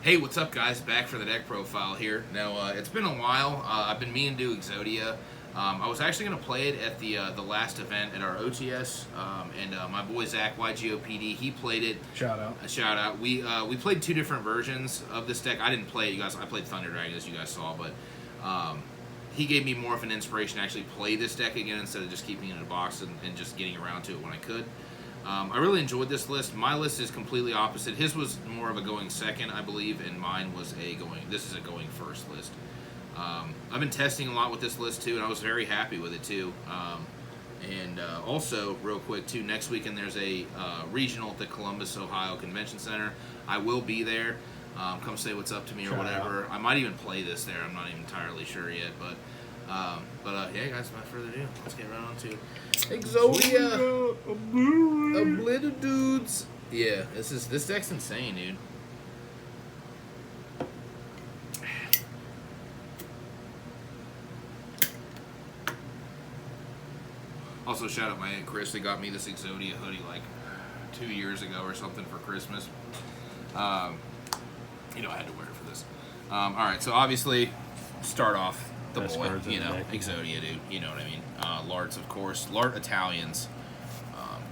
Hey, what's up, guys? Back for the deck profile here. Now, it's been a while. I've been meaning to do Exodia. I was actually going to play it at the last event at our OTS, and my boy Zach YGOPD, he played it. Shout out. A shout out. We played two different versions of this deck. I didn't play it, you guys. I played Thunder Dragon, as you guys saw, but he gave me more of an inspiration to actually play this deck again instead of just keeping it in a box and just getting around to it when I could. I really enjoyed this list. My list is completely opposite. His was more of a going second, I believe, and mine was this is a going first list. I've been testing a lot with this list too, and I was very happy with it too. Also, real quick too, next weekend there's a regional at the Columbus, Ohio Convention Center. I will be there. Come say what's up to me or whatever. I might even play this there. I'm not even entirely sure yet, but yeah, guys, without further ado, let's get right on to Exodia Obliterate dudes. Yeah, this deck's insane, dude. Also, shout out my Aunt Chris. They got me this Exodia hoodie like 2 years ago or something for Christmas. I had to wear it for this. All right, so obviously, start off the Best boy, cards in the deck. Exodia, dude. You know what I mean? Larts, of course. Lart Italians.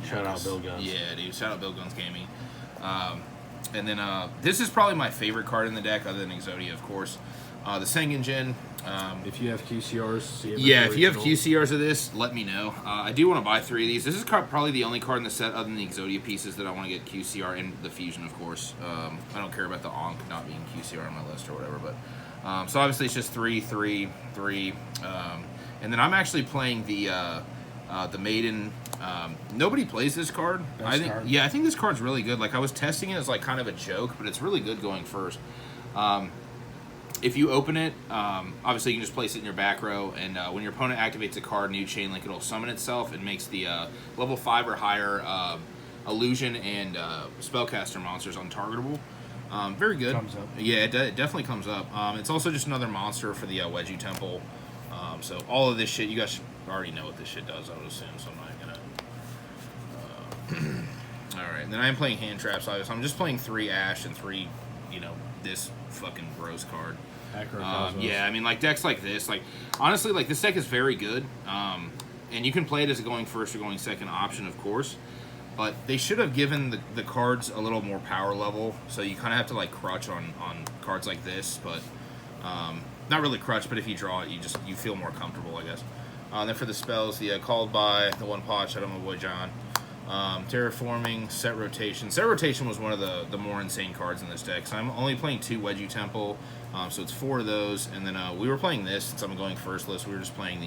Shout out Bill Guns. Yeah, dude. Shout out Bill Guns Gaming. And then this is probably my favorite card in the deck, other than Exodia, of course. The Sengenjin. If you have QCRs, see it Yeah, if you have original. QCRs of this, let me know. I do want to buy 3 of these. This is probably the only card in the set, other than the Exodia pieces, that I want to get QCR and the Fusion, of course. I don't care about the Ankh not being QCR on my list or whatever, but so obviously it's just 3, 3, 3. And then I'm actually playing the Maiden. Nobody plays this card. Best card. Yeah, I think this card's really good. Like, I was testing it as like kind of a joke, but it's really good going first. If you open it, obviously you can just place it in your back row, and when your opponent activates a card, new chain link, it'll summon itself and makes the level 5 or higher illusion and spellcaster monsters untargetable. Very good. Comes up. Yeah, it definitely comes up. It's also just another monster for the Wedgie Temple. So all of this shit, you guys should already know what this shit does, I would assume, so I'm not gonna... Alright, and then I am playing hand traps, obviously. I'm just playing 3 Ash and 3, this fucking gross card. Yeah, I mean, like, decks like this, like, honestly, like, this deck is very good, and you can play it as a going first or going second option, of course, but they should have given the cards a little more power level, so you kind of have to, like, crutch on cards like this, but, not really crutch, but if you draw it, you feel more comfortable, I guess. Then for the spells, the Called By, the One Pot, shout out my boy John. Terraforming, Set Rotation. Set Rotation was one of the more insane cards in this deck. So I'm only playing 2 Wedgie Temple, so it's 4 of those. And then we were playing this since I'm going first list. We were just playing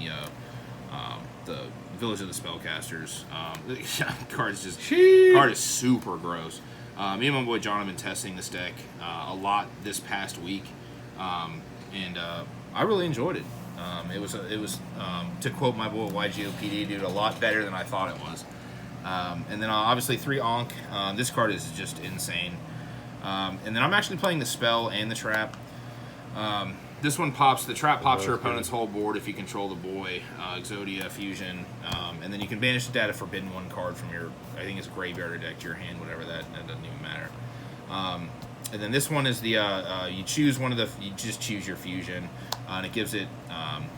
the Village of the Spellcasters. Card is super gross. Me and my boy John have been testing this deck a lot this past week, and I really enjoyed it. It was to quote my boy YGOPD, dude, a lot better than I thought it was. And then obviously 3 Ankh. This card is just insane. And then I'm actually playing the spell and the trap. This one pops, the trap pops your opponent's whole board if you control the boy, Exodia, Fusion. And then you can banish the data Forbidden 1 card from your, I think it's graveyard or deck to your hand, whatever that doesn't even matter. And then this one is the, you just choose your Fusion. And it gives it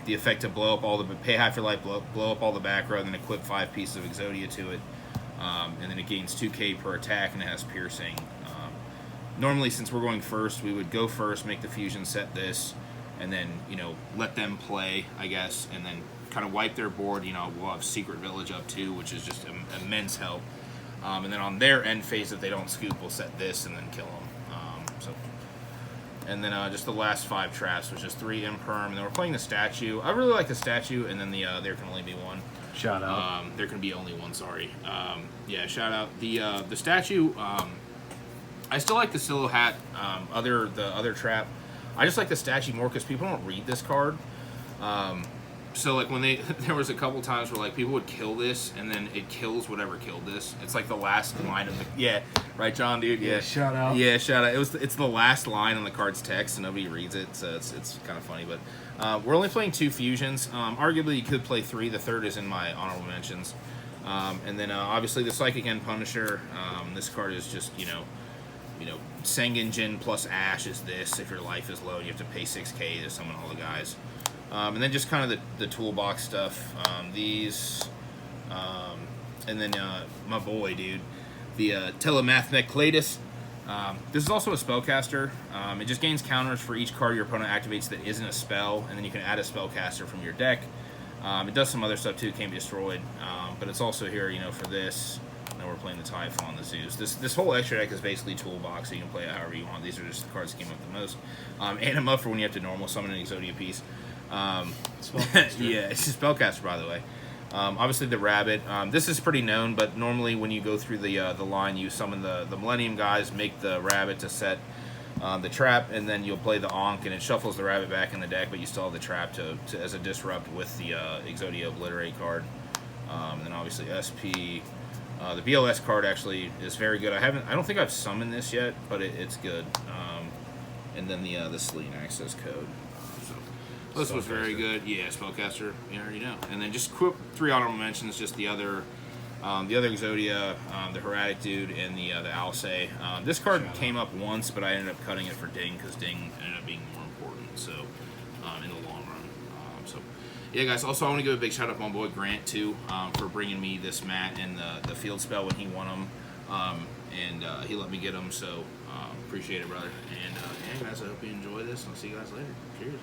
the effect to blow up all the, pay half your life, blow up all the back row, and then equip 5 pieces of Exodia to it. And then it gains 2k per attack, and it has piercing. Normally, since we're going first, we would go first, make the Fusion, set this, and then, let them play, I guess, and then kind of wipe their board. We'll have Secret Village up too, which is just immense help. And then on their end phase, if they don't scoop, we'll set this and then kill them. And then just the last 5 traps, which is 3 Imperm, and then we're playing the statue. I really like the statue, and then the there can only be one. Shout out. There can be only one. Sorry. Yeah, shout out the statue. I still like the Silo Hat. The other trap. I just like the statue more because people don't read this card. So like when there was a couple times where like people would kill this and then it kills whatever killed this. It's like the last line of the right, John, dude. Yeah, shout out. Yeah, shout out. It's the last line on the card's text and nobody reads it, so it's kind of funny. But we're only playing 2 fusions. Arguably you could play 3. The third is in my honorable mentions. And then obviously the Psychic End Punisher. This card is just Sengenjin plus Ash is this. If your life is low, you have to pay 6k to summon all the guys. And then just kind of the toolbox stuff. These, and then my boy, dude, the Telemathmech Cladus. This is also a spellcaster. It just gains counters for each card your opponent activates that isn't a spell, and then you can add a spellcaster from your deck. It does some other stuff too, can't be destroyed, but it's also here, for this. Now we're playing the Typhon, the Zeus. This whole extra deck is basically toolbox, so you can play it however you want. These are just the cards that came up the most. And I'm up for when you have to normal summon an Exodia piece. Yeah, it's a spellcaster, by the way. Obviously the Rabbit. This is pretty known, but normally when you go through the line, you summon the Millennium guys, make the Rabbit to set the trap, and then you'll play the Ankh, and it shuffles the Rabbit back in the deck, but you still have the trap to as a disrupt with the Exodia Obliterate card. And then obviously SP. The BLS card actually is very good. I don't think I've summoned this yet, but it's good. And then the Selene access code. This was very good. Yeah, spellcaster. You already know. And then just quick 3 honorable mentions. Just the other Exodia, the Heradic dude, and the Alcay. This card came up once, but I ended up cutting it for Ding because Ding ended up being more important. So in the long run. So yeah, guys. Also, I want to give a big shout out to my boy Grant too for bringing me this mat and the field spell when he won them, and he let me get them. So appreciate it, brother. And yeah, guys, I hope you enjoy this. I'll see you guys later. Cheers.